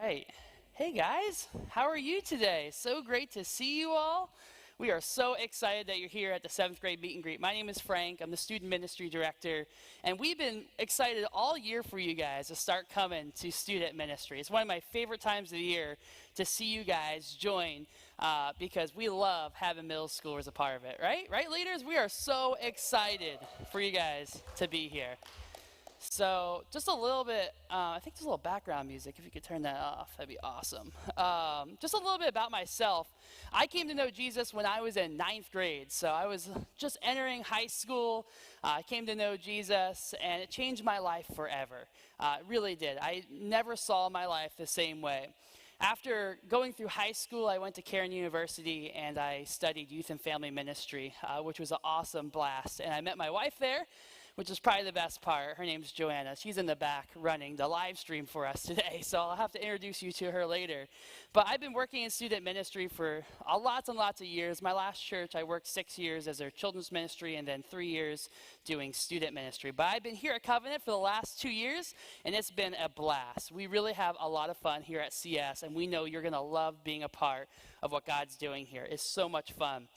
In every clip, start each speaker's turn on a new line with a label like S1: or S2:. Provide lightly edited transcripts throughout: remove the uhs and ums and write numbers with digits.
S1: Right. Hey guys, how are you today? So great to see you all. We are so excited that you're here at the 7th grade meet and greet. My name is Frank. I'm the student ministry director, and we've been excited all year for you guys to start coming to student ministry. It's one of my favorite times of the year to see you guys join because we love having middle schoolers a part of it, right? Right, leaders? We are so excited for you guys to be here. So just a little bit, I think there's a little background music. If you could turn that off, that'd be awesome. Just a little bit about myself. I came to know Jesus when I was in 9th grade. So I was just entering high school. I came to know Jesus, and it changed my life forever. It really did. I never saw my life the same way. After going through high school, I went to Cairn University, and I studied youth and family ministry, which was an awesome blast. And I met my wife there, which is probably the best part. Her name's Joanna. She's in the back running the live stream for us today, so I'll have to introduce you to her later. But I've been working in student ministry for lots and lots of years. My last church, I worked 6 years as their children's ministry and then 3 years doing student ministry. But I've been here at Covenant for the last 2 years, and it's been a blast. We really have a lot of fun here at CS, and we know you're going to love being a part of what God's doing here. It's so much fun.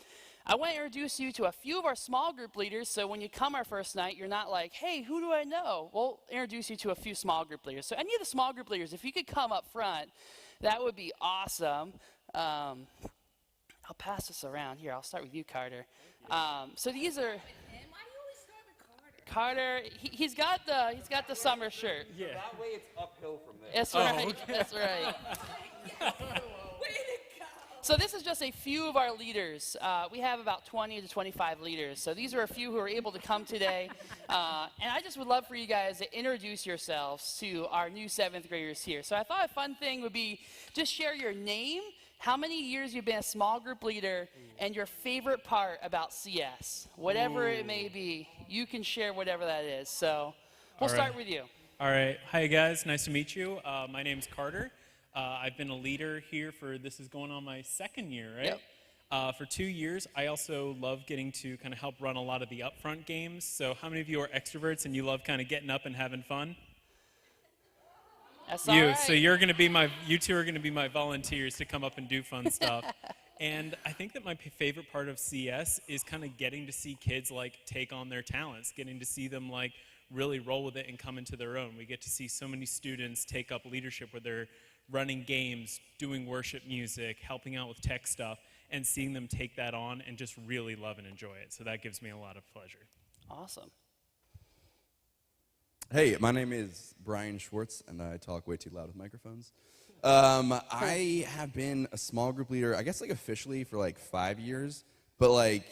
S1: I want to introduce you to a few of our small group leaders, so when you come our first night, you're not like, hey, who do I know? We'll introduce you to a few small group leaders. So any of the small group leaders, if you could come up front, that would be awesome. I'll pass this around. Here, I'll start with you, Carter. So these are...
S2: Why do you always start with Carter?
S1: Carter, he's got the summer shirt.
S3: Yeah. That way it's uphill from there.
S1: That's right, that's right. So this is just a few of our leaders. We have about 20 to 25 leaders. So these are a few who are able to come today. And I just would love for you guys to introduce yourselves to our new 7th graders here. So I thought a fun thing would be just share your name, how many years you've been a small group leader, and your favorite part about CS. Whatever it may be, you can share whatever that is. So we'll start with you.
S3: All right. Hi, guys. Nice to meet you. My name's Carter. I've been a leader here this is going on my 2nd year, right?
S1: Yep.
S3: For 2 years. I also love getting to kind of help run a lot of the upfront games. So how many of you are extroverts and you love kind of getting up and having fun?
S1: That's all right.
S3: So you two are going to be my volunteers to come up and do fun stuff. And I think that my favorite part of CS is kind of getting to see kids like take on their talents, getting to see them like really roll with it and come into their own. We get to see so many students take up leadership where they're running games, doing worship music, helping out with tech stuff, and seeing them take that on and just really love and enjoy it. So that gives me a lot of pleasure.
S1: Awesome.
S4: Hey, my name is Brian Schwartz, and I talk way too loud with microphones. I have been a small group leader, I guess like officially for like 5 years, but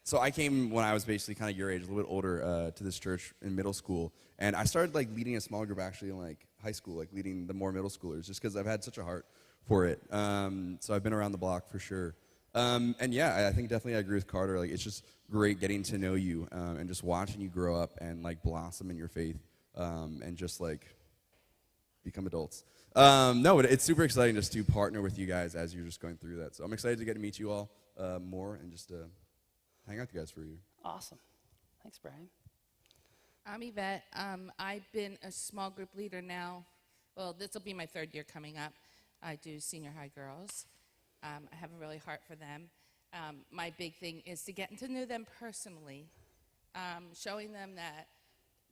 S4: so I came when I was basically kind of your age, a little bit older, to this church in middle school, and I started like leading a small group actually in like high school, like leading the more middle schoolers, just because I've had such a heart for it. So I've been around the block for sure. And yeah, I think definitely I agree with Carter. Like it's just great getting to know you and just watching you grow up and like blossom in your faith and just like become adults. No, but it's super exciting just to partner with you guys as you're just going through that. So I'm excited to get to meet you all more and just hang out with you guys for a year.
S1: Awesome. Thanks, Brian.
S2: I'm Yvette. I've been a small group leader now. Well, this will be my 3rd year coming up. I do senior high girls. I have a really heart for them. My big thing is to get to know them personally, showing them that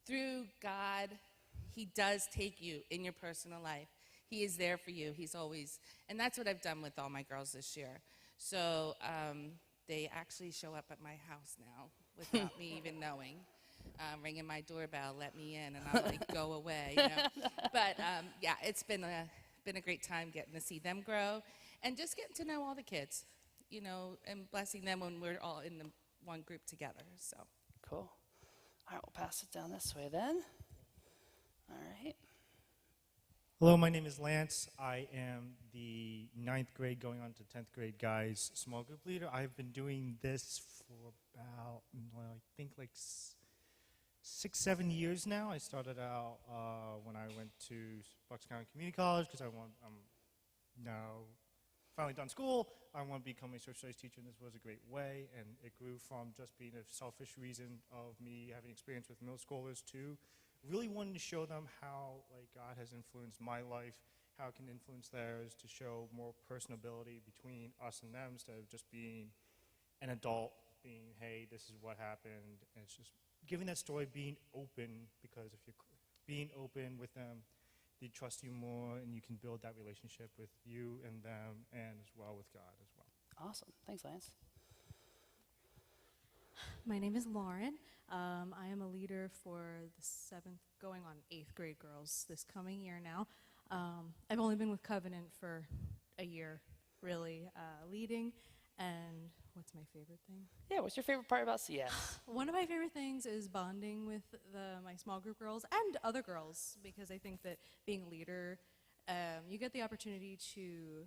S2: through God, He does take you in your personal life. He is there for you. He's always, and that's what I've done with all my girls this year. So they actually show up at my house now without me even knowing. Ringing my doorbell, let me in, and I'm like, go away. You know? But yeah, it's been a great time getting to see them grow, and just getting to know all the kids, you know, and blessing them when we're all in the one group together. So
S1: Cool. All right, we'll pass it down this way then. All right.
S5: Hello, my name is Lance. I am the 9th grade going on to 10th grade guys small group leader. I've been doing this for about, I think like 6-7 years now. I started out when I went to Bucks County Community College because I'm now finally done school. I want to become a social studies teacher, and this was a great way. And it grew from just being a selfish reason of me having experience with middle schoolers to really wanting to show them how like God has influenced my life, how it can influence theirs to show more personability between us and them instead of just being an adult being, hey, this is what happened. And it's just giving that story, being open, because if you're being open with them, they trust you more and you can build that relationship with you and them and as well with God as well.
S1: Awesome. Thanks, Lance.
S6: My name is Lauren. I am a leader for the 7th, going on 8th grade girls this coming year now. I've only been with Covenant for a year, really, leading. And what's my favorite thing?
S1: Yeah, what's your favorite part about CS?
S6: One of my favorite things is bonding with my small group girls and other girls, because I think that being a leader, you get the opportunity to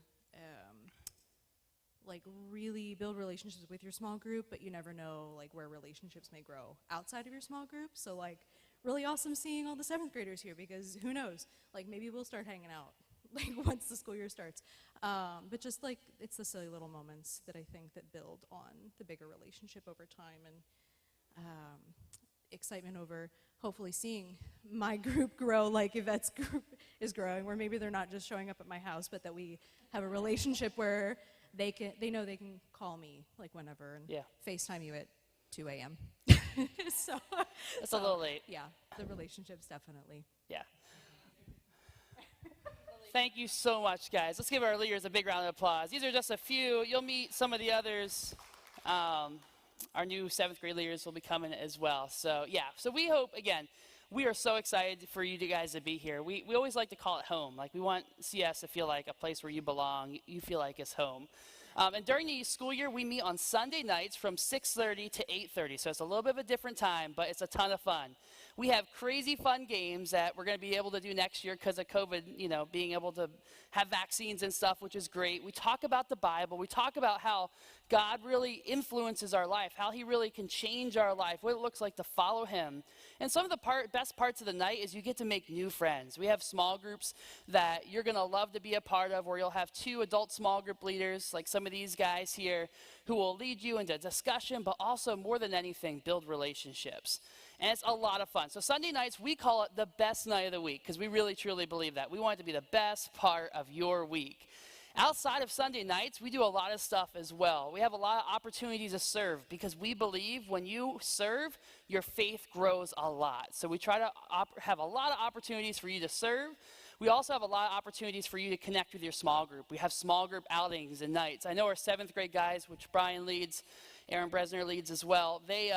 S6: like really build relationships with your small group, but you never know like where relationships may grow outside of your small group. So like really awesome seeing all the 7th graders here, because who knows, like maybe we'll start hanging out like once the school year starts. But just like it's the silly little moments that I think that build on the bigger relationship over time, and excitement over hopefully seeing my group grow like Yvette's group is growing, where maybe they're not just showing up at my house, but that we have a relationship where they know they can call me like whenever and FaceTime you at 2 a.m. So
S1: It's a little late.
S6: Yeah, the relationships definitely.
S1: Yeah. Thank you so much, guys. Let's give our leaders a big round of applause. These are just a few. You'll meet some of the others. Our new 7th grade leaders will be coming as well. So, yeah. So we hope, again, we are so excited for you guys to be here. We always like to call it home. Like, we want CS to feel like a place where you belong. You feel like it's home. And during the school year, we meet on Sunday nights from 6:30 to 8:30. So it's a little bit of a different time, but it's a ton of fun. We have crazy fun games that we're going to be able to do next year because of COVID, you know, being able to have vaccines and stuff, which is great. We talk about the Bible. We talk about how God really influences our life, how he really can change our life, what it looks like to follow him. And some of the best parts of the night is you get to make new friends. We have small groups that you're going to love to be a part of, where you'll have 2 adult small group leaders, like some of these guys here, who will lead you into discussion, but also more than anything, build relationships. And it's a lot of fun. So Sunday nights, we call it the best night of the week, because we really, truly believe that. We want it to be the best part of your week. Outside of Sunday nights, we do a lot of stuff as well. We have a lot of opportunities to serve, because we believe when you serve, your faith grows a lot. So we try to have a lot of opportunities for you to serve. We also have a lot of opportunities for you to connect with your small group. We have small group outings and nights. I know our 7th grade guys, which Brian leads, Aaron Bresner leads as well, they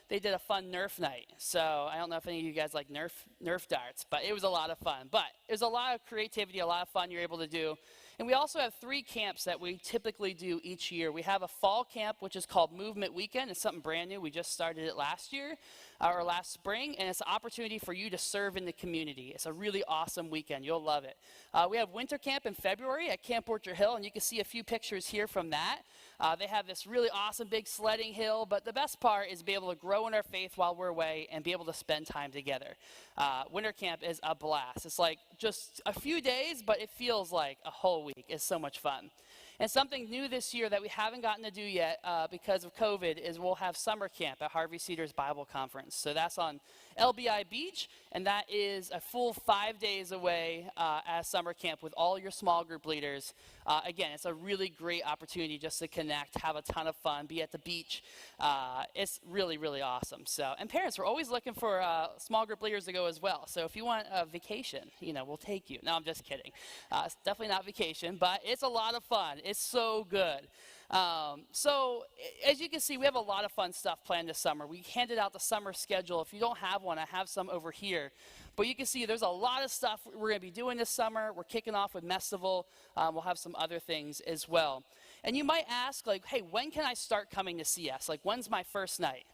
S1: did a fun Nerf night. So I don't know if any of you guys like Nerf darts, but it was a lot of fun. But it was a lot of creativity, a lot of fun you're able to do. And we also have 3 camps that we typically do each year. We have a fall camp, which is called Movement Weekend. It's something brand new. We just started it last year, or last spring, and it's an opportunity for you to serve in the community. It's a really awesome weekend. You'll love it. We have winter camp in February at Camp Orchard Hill, and you can see a few pictures here from that. They have this really awesome big sledding hill, but the best part is be able to grow in our faith while we're away and be able to spend time together. Winter camp is a blast. It's like just a few days, but it feels like a whole week. It's so much fun. And something new this year that we haven't gotten to do yet because of COVID is we'll have summer camp at Harvey Cedars Bible Conference. So that's on LBI Beach, and that is a full 5 days away at summer camp with all your small group leaders. Again, it's a really great opportunity just to connect, have a ton of fun, be at the beach. It's really, really awesome. So, and parents, we're always looking for small group leaders to go as well. So if you want a vacation, you know, we'll take you. No, I'm just kidding. It's definitely not vacation, but it's a lot of fun. It's so good. So as you can see, we have a lot of fun stuff planned this summer. We handed out the summer schedule. If you don't have one, I have some over here. But you can see there's a lot of stuff we're going to be doing this summer. We're kicking off with Mestival. We'll have some other things as well. And you might ask, like, hey, when can I start coming to CS? Like, when's my first night?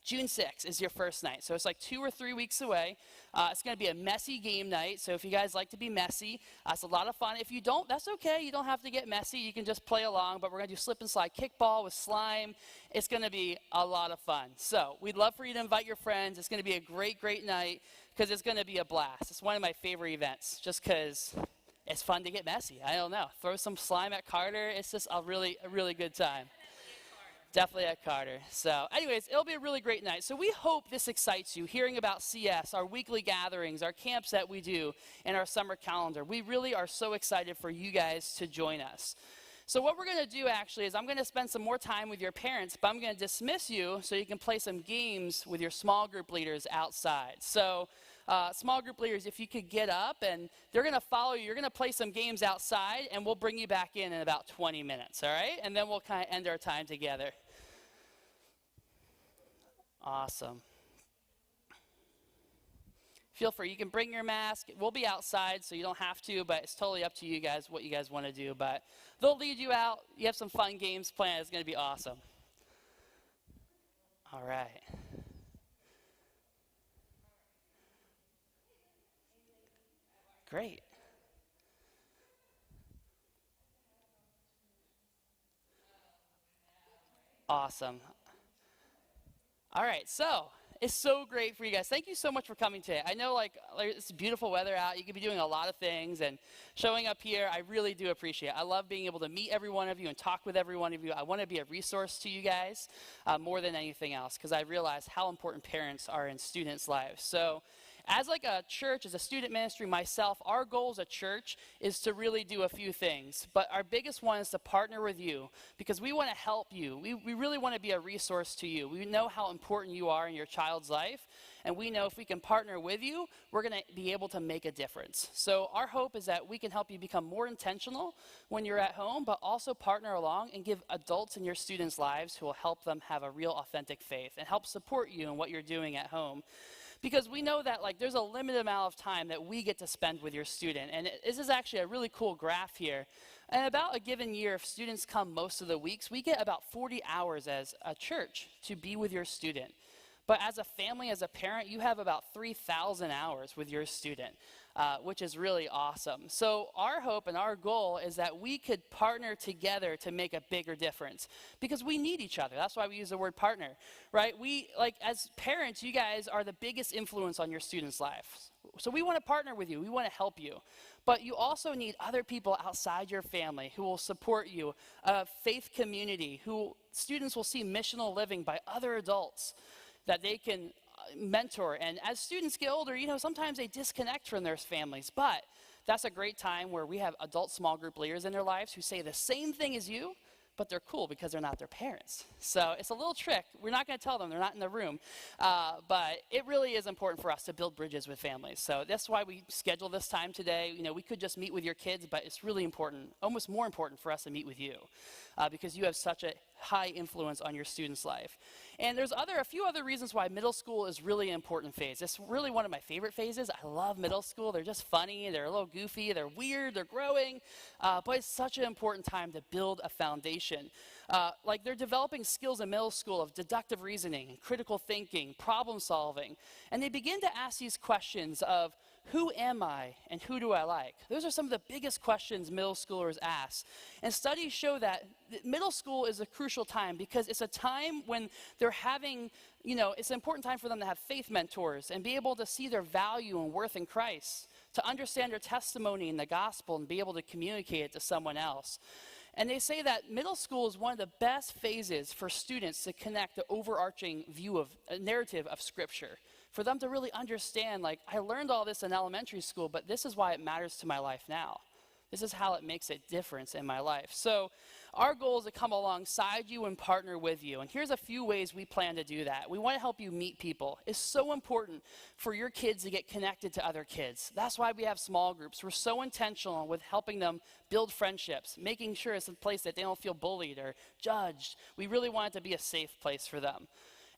S1: June 6th is your first night. So it's like 2 or 3 weeks away. It's going to be a messy game night. So if you guys like to be messy, it's a lot of fun. If you don't, that's okay. You don't have to get messy. You can just play along. But we're going to do slip and slide kickball with slime. It's going to be a lot of fun. So we'd love for you to invite your friends. It's going to be a great, great night because it's going to be a blast. It's one of my favorite events just because it's fun to get messy. I don't know. Throw some slime at Carter. It's just a really good time. Definitely at Carter. So anyways, it'll be a really great night. So we hope this excites you, hearing about CS, our weekly gatherings, our camps that we do, and our summer calendar. We really are so excited for you guys to join us. So what we're going to do actually is I'm going to spend some more time with your parents, but I'm going to dismiss you so you can play some games with your small group leaders outside. So small group leaders, if you could get up, and they're going to follow you. You're going to play some games outside, and we'll bring you back in about 20 minutes, all right? And then we'll kind of end our time together. Awesome. Feel free. You can bring your mask. We'll be outside, so you don't have to, but it's totally up to you guys what you guys want to do. But they'll lead you out. You have some fun games planned. It's going to be awesome. All right. Great. Awesome. All right, so it's so great for you guys. Thank you so much for coming today. I know like it's beautiful weather out. You could be doing a lot of things, and showing up here, I really do appreciate it. I love being able to meet every one of you and talk with every one of you. I want to be a resource to you guys more than anything else, because I realize how important parents are in students' lives. So as like a church, as a student ministry, myself, our goal as a church is to really do a few things. But our biggest one is to partner with you, because we want to help you. We really want to be a resource to you. We know how important you are in your child's life, and we know if we can partner with you, we're going to be able to make a difference. So our hope is that we can help you become more intentional when you're at home, but also partner along and give adults in your students' lives who will help them have a real authentic faith and help support you in what you're doing at home. Because we know that like there's a limited amount of time that we get to spend with your student. And this is actually a really cool graph here. And about a given year, if students come most of the weeks, we get about 40 hours as a church to be with your student. But as a family, as a parent, you have about 3,000 hours with your student, which is really awesome. So our hope and our goal is that we could partner together to make a bigger difference, because we need each other. That's why we use the word partner, right? We, like, as parents, you guys are the biggest influence on your students' lives. So we want to partner with you. We want to help you. But you also need other people outside your family who will support you, a faith community, who students will see missional living by other adults that they can mentor. And as students get older, you know, sometimes they disconnect from their families, but that's a great time where we have adult small group leaders in their lives who say the same thing as you, but they're cool because they're not their parents. So it's a little trick. We're not going to tell them. They're not in the room. But it really is important for us to build bridges with families. So that's why we schedule this time today. You know, we could just meet with your kids, but it's really important, almost more important for us to meet with you, because you have such a high influence on your student's life. And there's a few other reasons why middle school is really an important phase. It's really one of my favorite phases. I love middle school. They're just funny. They're a little goofy. They're weird. They're growing. But it's such an important time to build a foundation. Like they're developing skills in middle school of deductive reasoning, critical thinking, problem solving. And they begin to ask these questions of, who am I and who do I like? Those are some of the biggest questions middle schoolers ask. And studies show that middle school is a crucial time because it's a time when they're having, you know, it's an important time for them to have faith mentors and be able to see their value and worth in Christ, to understand their testimony in the gospel and be able to communicate it to someone else. And they say that middle school is one of the best phases for students to connect the overarching view of a narrative of Scripture. For them to really understand, like, I learned all this in elementary school, but this is why it matters to my life now. This is how it makes a difference in my life. So our goal is to come alongside you and partner with you. And here's a few ways we plan to do that. We want to help you meet people. It's so important for your kids to get connected to other kids. That's why we have small groups. We're so intentional with helping them build friendships, making sure it's a place that they don't feel bullied or judged. We really want it to be a safe place for them.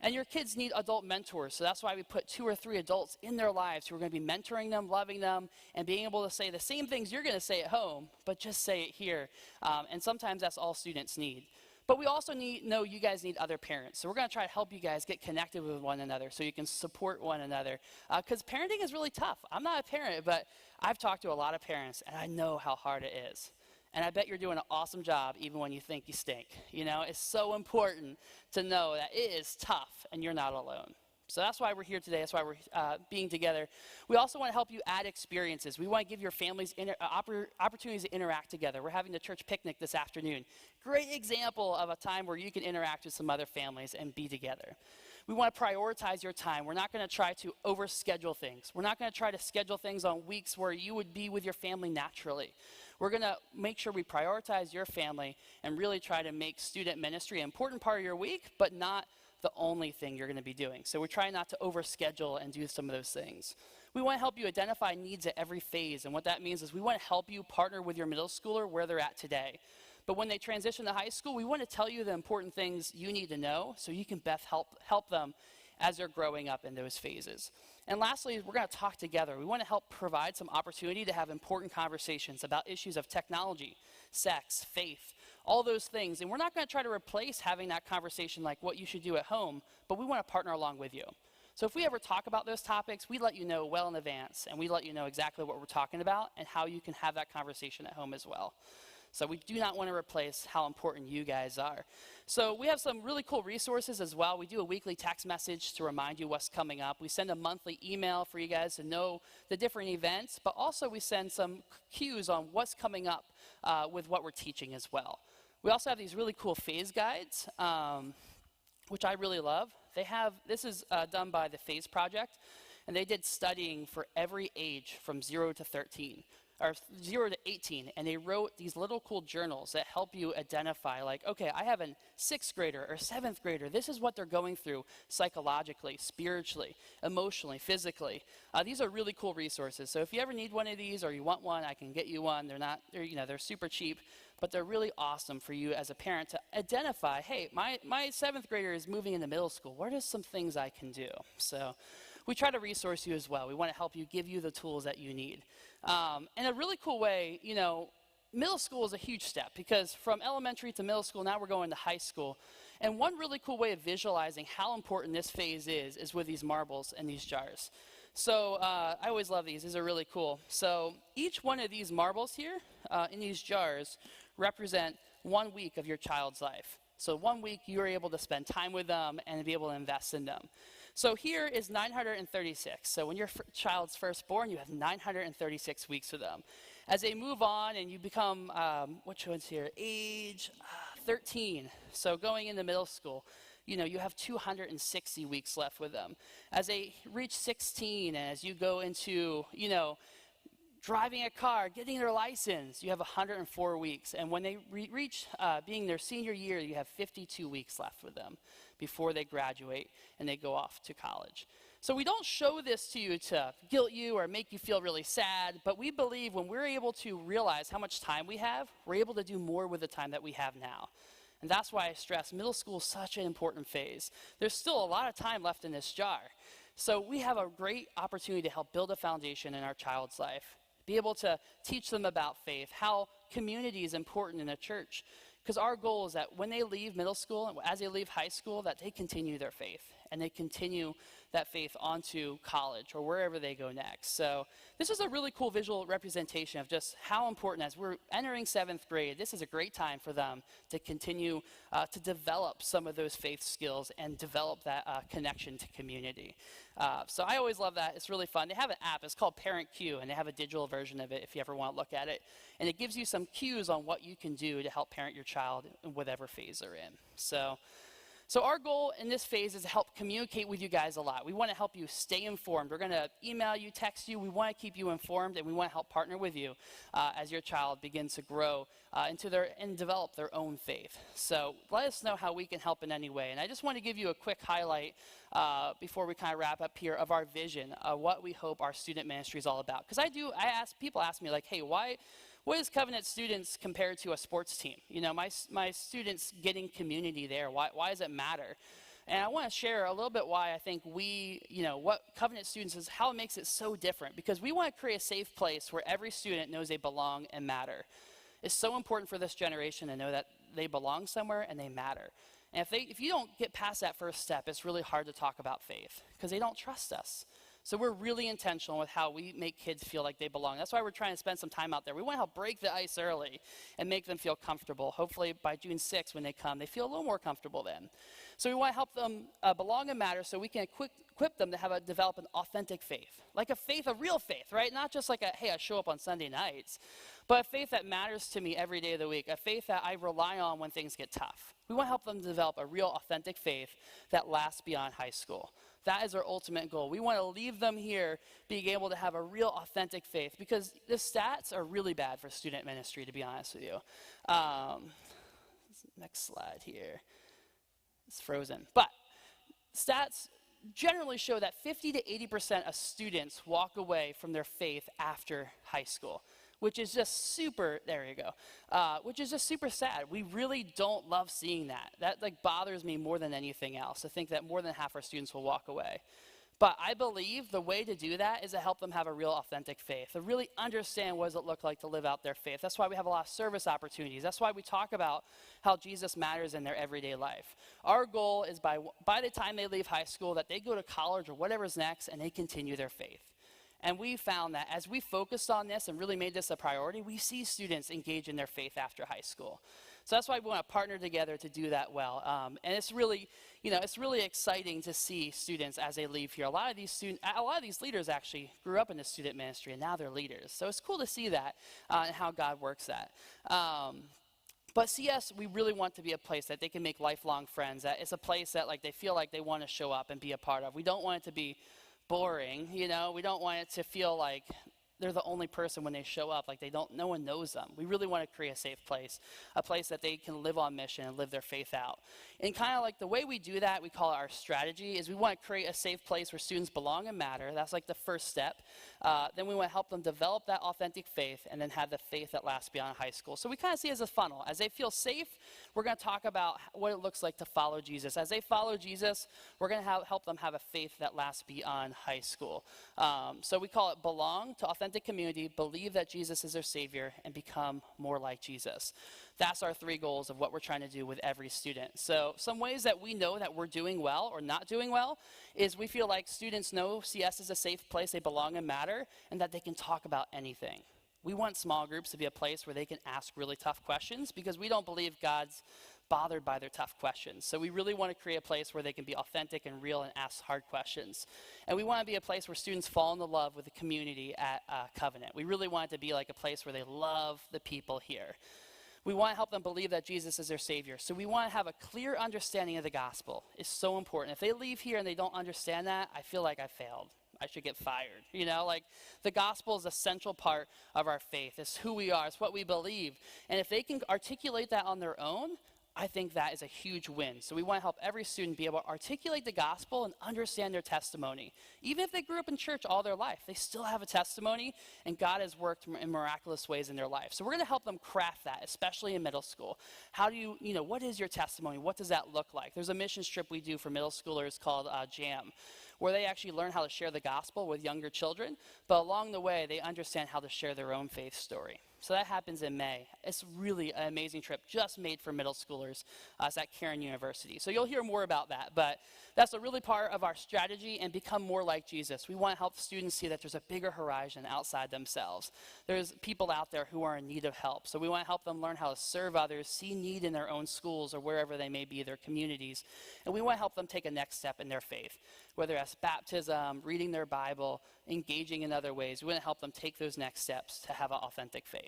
S1: And your kids need adult mentors, so that's why we put 2 or 3 adults in their lives who are going to be mentoring them, loving them, and being able to say the same things you're going to say at home, but just say it here. And sometimes that's all students need. But we also know you guys need other parents. So we're going to try to help you guys get connected with one another so you can support one another. Because parenting is really tough. I'm not a parent, but I've talked to a lot of parents, and I know how hard it is. And I bet you're doing an awesome job even when you think you stink. You know, it's so important to know that it is tough and you're not alone. So that's why we're here today. That's why we're being together. We also want to help you add experiences. We want to give your families opportunities to interact together. We're having the church picnic this afternoon. Great example of a time where you can interact with some other families and be together. We want to prioritize your time. We're not going to try to overschedule things. We're not going to try to schedule things on weeks where you would be with your family naturally. We're going to make sure we prioritize your family and really try to make student ministry an important part of your week, but not the only thing you're going to be doing. So we're trying not to overschedule and do some of those things. We want to help you identify needs at every phase, and what that means is we want to help you partner with your middle schooler where they're at today. But when they transition to high school, we want to tell you the important things you need to know so you can best help them as they're growing up in those phases. And lastly, we're going to talk together. We want to help provide some opportunity to have important conversations about issues of technology, sex, faith, all those things. And we're not going to try to replace having that conversation like what you should do at home, but we want to partner along with you. So if we ever talk about those topics, we let you know well in advance, and we let you know exactly what we're talking about and how you can have that conversation at home as well. So we do not want to replace how important you guys are. So we have some really cool resources as well. We do a weekly text message to remind you what's coming up. We send a monthly email for you guys to know the different events, but also we send some cues on what's coming up with what we're teaching as well. We also have these really cool phase guides, which I really love. This is done by the Phase Project, and they did studying for every age from 0 to 13. Or 0 to 18, and they wrote these little cool journals that help you identify, like, okay, I have a 6th grader or 7th grader. This is what they're going through psychologically, spiritually, emotionally, physically. These are really cool resources. So if you ever need one of these or you want one, I can get you one. They're super cheap, but they're really awesome for you as a parent to identify, hey, my 7th grader is moving into middle school. What are some things I can do? So we try to resource you as well. We want to help you, give you the tools that you need. In a really cool way, middle school is a huge step because from elementary to middle school, now we're going to high school. And one really cool way of visualizing how important this phase is with these marbles and these jars. So I always love these. These are really cool. So each one of these marbles here in these jars represent 1 week of your child's life. So 1 week you're able to spend time with them and be able to invest in them. So here is 936. So when your child's first born, you have 936 weeks with them. As they move on and you become, which one's here? Age 13. So going into middle school, you have 260 weeks left with them. As they reach 16, and as you go into, driving a car, getting their license, you have 104 weeks. And when they reach being their senior year, you have 52 weeks left with them before they graduate and they go off to college. So we don't show this to you to guilt you or make you feel really sad, but we believe when we're able to realize how much time we have, we're able to do more with the time that we have now. And that's why I stress middle school is such an important phase. There's still a lot of time left in this jar. So we have a great opportunity to help build a foundation in our child's life, be able to teach them about faith, how community is important in a church. Because our goal is that when they leave middle school and as they leave high school, that they continue their faith and they continue that faith onto college or wherever they go next. So this is a really cool visual representation of just how important, as we're entering 7th grade, this is a great time for them to continue to develop some of those faith skills and develop that connection to community. So I always love that. It's really fun. They have an app. It's called Parent Q, and they have a digital version of it if you ever want to look at it. And it gives you some cues on what you can do to help parent your child in whatever phase they're in. So our goal in this phase is to help communicate with you guys a lot. We want to help you stay informed. We're going to email you, text you. We want to keep you informed, and we want to help partner with you as your child begins to grow and develop their own faith. So let us know how we can help in any way. And I just want to give you a quick highlight before we kind of wrap up here of our vision, what we hope our student ministry is all about. Because people ask me like, hey, what is Covenant students compared to a sports team? My students getting community there. Why does it matter? And I want to share a little bit why I think what Covenant students is, how it makes it so different. Because we want to create a safe place where every student knows they belong and matter. It's so important for this generation to know that they belong somewhere and they matter. And if you don't get past that first step, it's really hard to talk about faith because they don't trust us. So we're really intentional with how we make kids feel like they belong. That's why we're trying to spend some time out there. We want to help break the ice early and make them feel comfortable. Hopefully by June 6th when they come, they feel a little more comfortable then. So we want to help them belong and matter so we can equip them to develop an authentic faith. Like a faith, a real faith, right? Not just like hey, I show up on Sunday nights, but a faith that matters to me every day of the week, a faith that I rely on when things get tough. We want to help them develop a real authentic faith that lasts beyond high school. That is our ultimate goal. We want to leave them here being able to have a real authentic faith because the stats are really bad for student ministry, to be honest with you. Next slide here. It's frozen. But stats generally show that 50 to 80% of students walk away from their faith after high school, which is just super, there you go, which is just super sad. We really don't love seeing that. That like bothers me more than anything else. I think that more than half our students will walk away. But I believe the way to do that is to help them have a real authentic faith, to really understand what does it look like to live out their faith. That's why we have a lot of service opportunities. That's why we talk about how Jesus matters in their everyday life. Our goal is by the time they leave high school that they go to college or whatever's next and they continue their faith. And we found that as we focused on this and really made this a priority, we see students engage in their faith after high school. So that's why we want to partner together to do that well. And it's really, it's really exciting to see students as they leave here. A lot of these leaders actually grew up in the student ministry, and now they're leaders. So it's cool to see that and how God works that. But CS, we really want to be a place that they can make lifelong friends. That it's a place that they feel like they want to show up and be a part of. We don't want it to be boring, we don't want it to feel like they're the only person when they show up, like no one knows them. We really want to create a safe place, a place that they can live on mission and live their faith out. And kind of like the way we do that, we call it our strategy, is we want to create a safe place where students belong and matter. That's like the first step. Then we want to help them develop that authentic faith and then have the faith that lasts beyond high school. So we kind of see it as a funnel. As they feel safe, we're going to talk about what it looks like to follow Jesus. As they follow Jesus, we're going to help them have a faith that lasts beyond high school. So we call it belong to authentic community, believe that Jesus is their Savior, and become more like Jesus. That's our 3 goals of what we're trying to do with every student. So some ways that we know that we're doing well or not doing well is we feel like students know CS is a safe place, they belong and matter, and that they can talk about anything. We want small groups to be a place where they can ask really tough questions because we don't believe God's bothered by their tough questions. So we really want to create a place where they can be authentic and real and ask hard questions. And we want to be a place where students fall in love with the community at Covenant. We really want it to be like a place where they love the people here. We want to help them believe that Jesus is their Savior. So we want to have a clear understanding of the gospel. It's so important. If they leave here and they don't understand that, I feel like I failed. I should get fired. The gospel is a central part of our faith. It's who we are. It's what we believe. And if they can articulate that on their own, I think that is a huge win. So we want to help every student be able to articulate the gospel and understand their testimony. Even if they grew up in church all their life, they still have a testimony, and God has worked in miraculous ways in their life. So we're going to help them craft that, especially in middle school. How do what is your testimony? What does that look like? There's a mission trip we do for middle schoolers called JAM, where they actually learn how to share the gospel with younger children, but along the way, they understand how to share their own faith story. So that happens in May. It's really an amazing trip just made for middle schoolers. It's at Cairn University. So you'll hear more about that, but that's a really part of our strategy and become more like Jesus. We want to help students see that there's a bigger horizon outside themselves. There's people out there who are in need of help. So we want to help them learn how to serve others, see need in their own schools or wherever they may be, their communities. And we want to help them take a next step in their faith, whether that's baptism, reading their Bible, engaging in other ways. We want to help them take those next steps to have an authentic faith.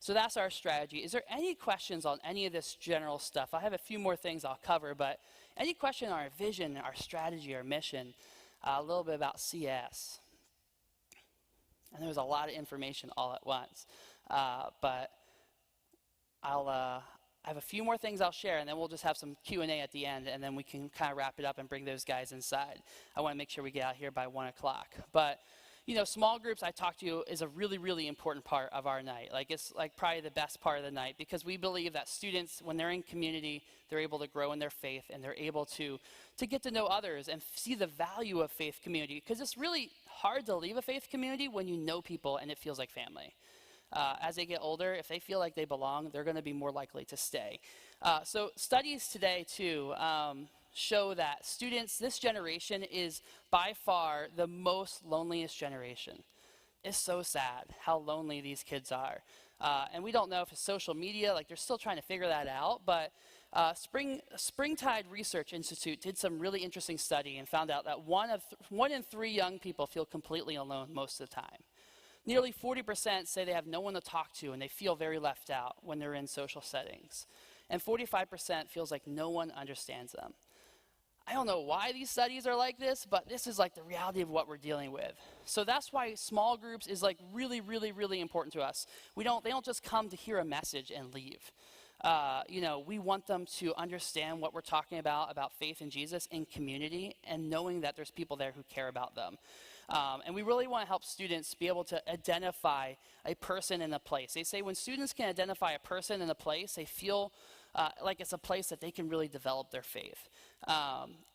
S1: So that's our strategy. Is there any questions on any of this general stuff? I have a few more things I'll cover, but any question on our vision, our strategy, our mission, a little bit about CS. And there's a lot of information all at once, but I have a few more things I'll share, and then we'll just have some Q&A at the end, and then we can kind of wrap it up and bring those guys inside. I want to make sure we get out here by 1 o'clock. But small groups I talked to you is a really, really important part of our night. It's probably the best part of the night because we believe that students, when they're in community, they're able to grow in their faith and they're able to get to know others and see the value of faith community. Because it's really hard to leave a faith community when you know people and it feels like family. As they get older, if they feel like they belong, they're going to be more likely to stay. So studies today, too, show that students, this generation is by far the most loneliest generation. It's so sad how lonely these kids are. And we don't know if it's social media, like they're still trying to figure that out, but Springtide Research Institute did some really interesting study and found out that one in 3 young people feel completely alone most of the time. Nearly 40% say they have no one to talk to and they feel very left out when they're in social settings. And 45% feels like no one understands them. I don't know why these studies are like this, but this is like the reality of what we're dealing with. So that's why small groups is like really, really, really important to us. They don't just come to hear a message and leave. We want them to understand what we're talking about faith in Jesus in community and knowing that there's people there who care about them. And we really want to help students be able to identify a person in a place. They say when students can identify a person in a place, they feel like it's a place that they can really develop their faith.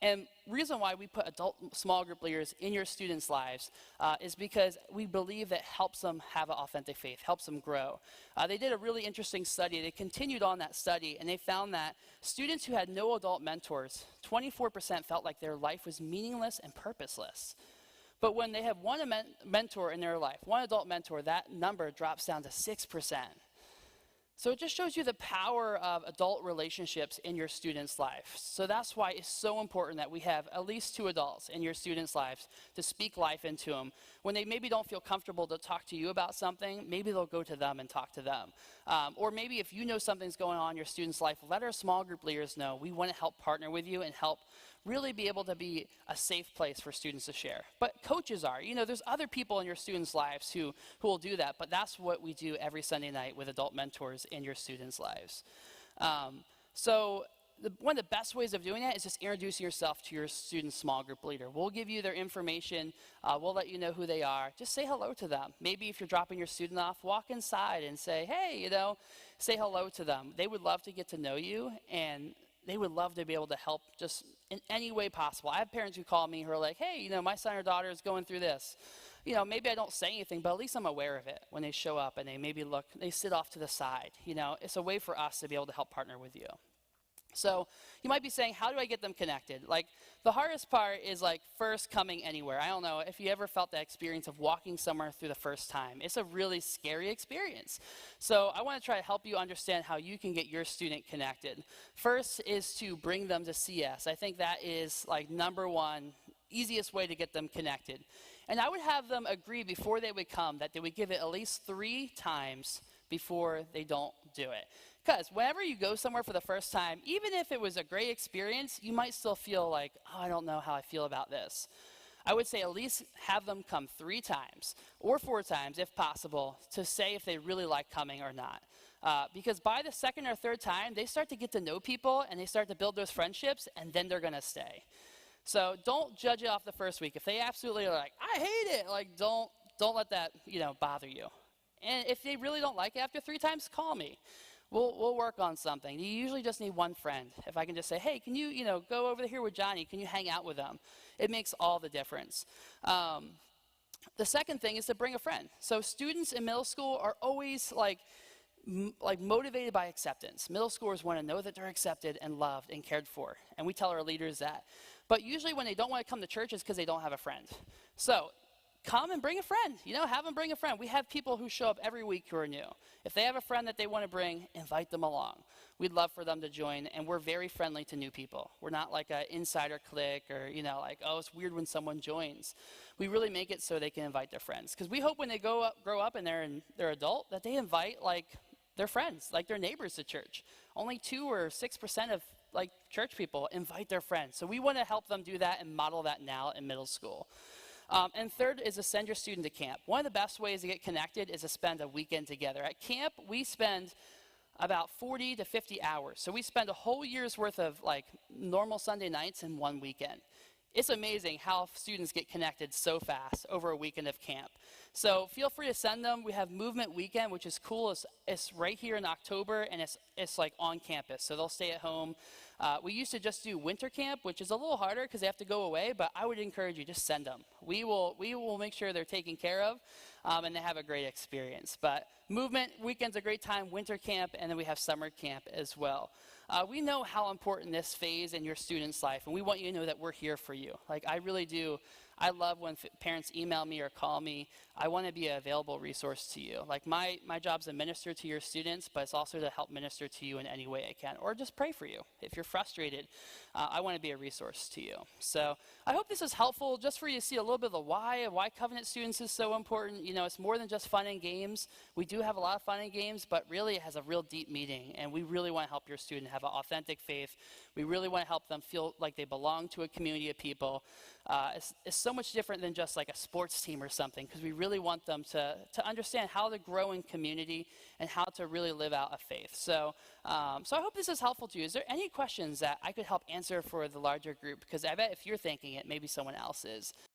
S1: And reason why we put adult small group leaders in your students' lives is because we believe that helps them have an authentic faith, helps them grow. They did a really interesting study. They continued on that study, and they found that students who had no adult mentors, 24% felt like their life was meaningless and purposeless. But when they have one mentor in their life, one adult mentor, that number drops down to 6%. So it just shows you the power of adult relationships in your students' life. So that's why it's so important that we have at least 2 adults in your students' lives to speak life into them. When they maybe don't feel comfortable to talk to you about something, maybe they'll go to them and talk to them. Or maybe if you know something's going on in your students' life, let our small group leaders know. We want to help partner with you and help really be able to be a safe place for students to share. But coaches are. There's other people in your students' lives who will do that, but that's what we do every Sunday night with adult mentors in your students' lives. One of the best ways of doing that is just introducing yourself to your student's small group leader. We'll give you their information. We'll let you know who they are. Just say hello to them. Maybe if you're dropping your student off, walk inside and say, hey, say hello to them. They would love to get to know you, and they would love to be able to help just in any way possible. I have parents who call me who are like, hey, my son or daughter is going through this. Maybe I don't say anything, but at least I'm aware of it when they show up and they maybe they sit off to the side. It's a way for us to be able to help partner with you. So you might be saying, how do I get them connected? Like, the hardest part is like first coming anywhere. I don't know if you ever felt that experience of walking somewhere through the first time. It's a really scary experience. So I want to try to help you understand how you can get your student connected. First is to bring them to CS. I think that is like number one, easiest way to get them connected. And I would have them agree before they would come that they would give it at least 3 times before they don't do it. Because whenever you go somewhere for the first time, even if it was a great experience, you might still feel like, I don't know how I feel about this. I would say at least have them come 3 times or 4 times if possible to say if they really like coming or not. Because by the 2nd or 3rd time, they start to get to know people and they start to build those friendships, and then they're going to stay. So don't judge it off the first week. If they absolutely are like, I hate it, like don't let that bother you. And if they really don't like it after 3 times, call me. We'll work on something. You usually just need one friend. If I can just say, hey, can you go over here with Johnny? Can you hang out with them? It makes all the difference. The second thing is to bring a friend. So students in middle school are always like motivated by acceptance. Middle schoolers want to know that they're accepted and loved and cared for. And we tell our leaders that. But usually when they don't want to come to church, it's because they don't have a friend. So come and bring a friend. Have them bring a friend. We have people who show up every week who are new. If they have a friend that they want to bring, invite them along. We'd love for them to join, and we're very friendly to new people. We're not like an insider clique or, it's weird when someone joins. We really make it so they can invite their friends. Because we hope when they grow up and they're adult, that they invite, their friends, like their neighbors to church. Only 2 or 6% of, church people invite their friends. So we want to help them do that and model that now in middle school. And third is to send your student to camp. One of the best ways to get connected is to spend a weekend together. At camp, we spend about 40 to 50 hours. So we spend a whole year's worth of normal Sunday nights in one weekend. It's amazing how students get connected so fast over a weekend of camp. So feel free to send them. We have Movement Weekend, which is cool. It's right here in October, and it's on campus. So they'll stay at home. We used to just do winter camp, which is a little harder because they have to go away, but I would encourage you, just send them. We will make sure they're taken care of. and they have a great experience. But movement weekend's a great time, winter camp, and then we have summer camp as well. We know how important this phase in your student's life, and we want you to know that we're here for you. Like, I really do. I love when parents email me or call me. I want to be an available resource to you. Like, my job's to minister to your students, but it's also to help minister to you in any way I can, or just pray for you. If you're frustrated, I want to be a resource to you. So I hope this is helpful just for you to see a little bit of the why of why Covenant students is so important. You know, it's more than just fun and games. We do have a lot of fun and games, but really it has a real deep meaning, and we really want to help your student have an authentic faith. We really want to help them feel like they belong to a community of people. It's so much different than just like a sports team or something, because we really want them to understand how to grow in community and how to really live out a faith. So I hope this is helpful to you. Is there any questions that I could help answer for the larger group? Because I bet if you're thinking it, maybe someone else is.